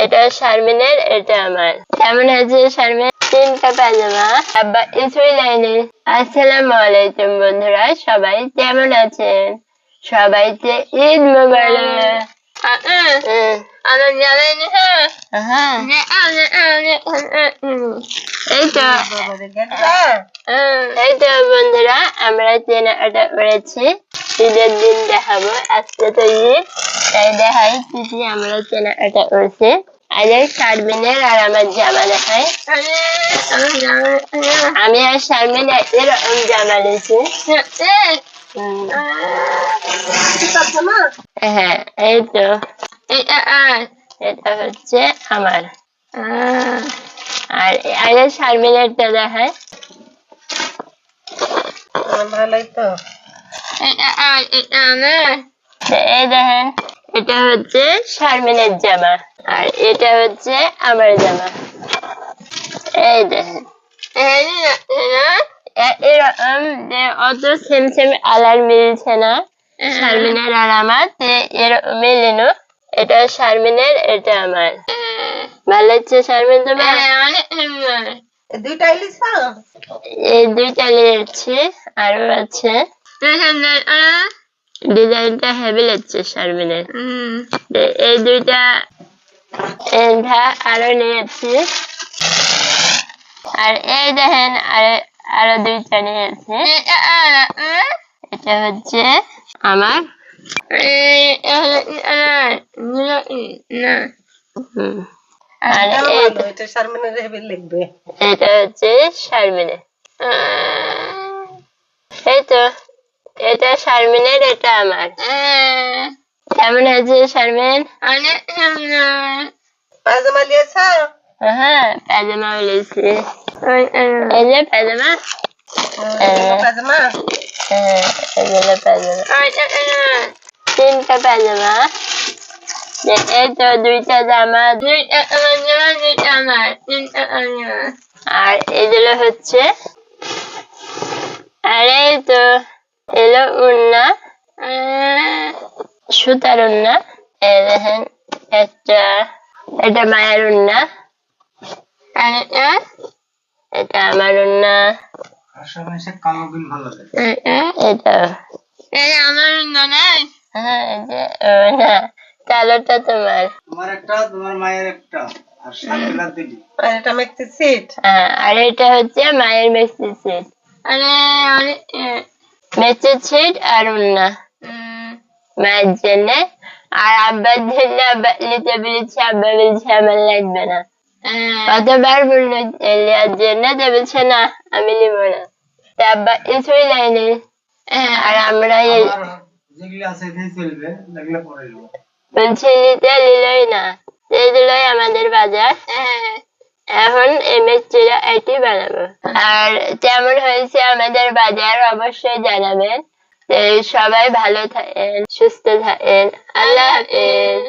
এটা শারমিনের, এটা আমার। কেমন আছে শারমিন? 3টা পাজামা। আব্বা স্কুল লাইনে। আসসালামু আলাইকুম বন্ধুরা, সবাই কেমন আছেন? সবাইকে ঈদ মোবারক। এই তো বন্ধুরা, আমরা কেনাকাটা করেছি, ঈদের দিন দেখাবো। আজকে তো ঈদ, তাই দেখাই কি কি আমরা কেনাকাটা করছি। আগে শারমিনের আর আমার জামা দেখাই। আমি আর শারমিন এরকম জামা নিয়েছি। হ্যাঁ, এই তো এটা হচ্ছে আমার। আর আগে শারমিনেরটা দেখায়। ভালোই তো। এই দেখেন, এটা হচ্ছে শারমিনের জামা আর এটা হচ্ছে আমার জামা। এই দেখেন, এরকম যে অত সেম সেম কালার মিলছে না শারমিনের আর আমার, এরকম মিলিনো। এটা শারমিনের, এটা আমার। ভালো লাগছে শারমিন তোমার? দুইটাই লিছ? এই দুইটা নিয়েছি, আরো আছে। ডিজাইনটা হেভি লাগছে শারমিনের। এই দুইটা আরো নিয়েছি। আর এই দেখেন, আরো দুইটা নিয়েছি। এটা হচ্ছে আমার। আর এটা শারমিনের হেভি লাগবে। এটা হচ্ছে শারমিনের। এই তো, এটা শারমিনের, এটা আমার। কেমন আছে শারমিন? পাজামা লিয়েছ? হ্যাঁ, পাজামা বলেছি। এই যে পাজামা। পাজামা? হ্যাঁ, এগুলো পাজামা। 3টা পাজামা। এই তো 2টা জামা, আর এগুলো হচ্ছে। আর এই তো এলো উন্না, সুতার উন্না। এই দেখেন, এটা মায়ের উন্না, আর এটা আমার উন্না। এটা আমার উন্না নাই। হ্যাঁ, না, কালোটা তোমার। তোমার মায়ের একটা। আর সাতটা দিবি। আর এটা মেক্সি সেট। আর এটা হচ্ছে মায়ের মেক্সি সেট। মেক্সি সেট আর উন্না মায়ের জন্য। আর আব্বার জন্য আব্বা নিতে বলেছে, আব্বা বলছে আমার লাগবে না। কতবার বললো নেওয়ার জন্য, বলছে না আমি নিব না। তা আব্বা কিছুই লাইনি। আর আমরা বলছি নিতে নিলই না, এগুলোই আমাদের বাজার। এখন এমএসচিরা এটি বানাবো। আর কেমন হয়েছে আমাদের বাজার অবশ্যই জানাবেন। সবাই ভালো থাকেন, সুস্থ থাকেন। আল্লাহ হাফেজ।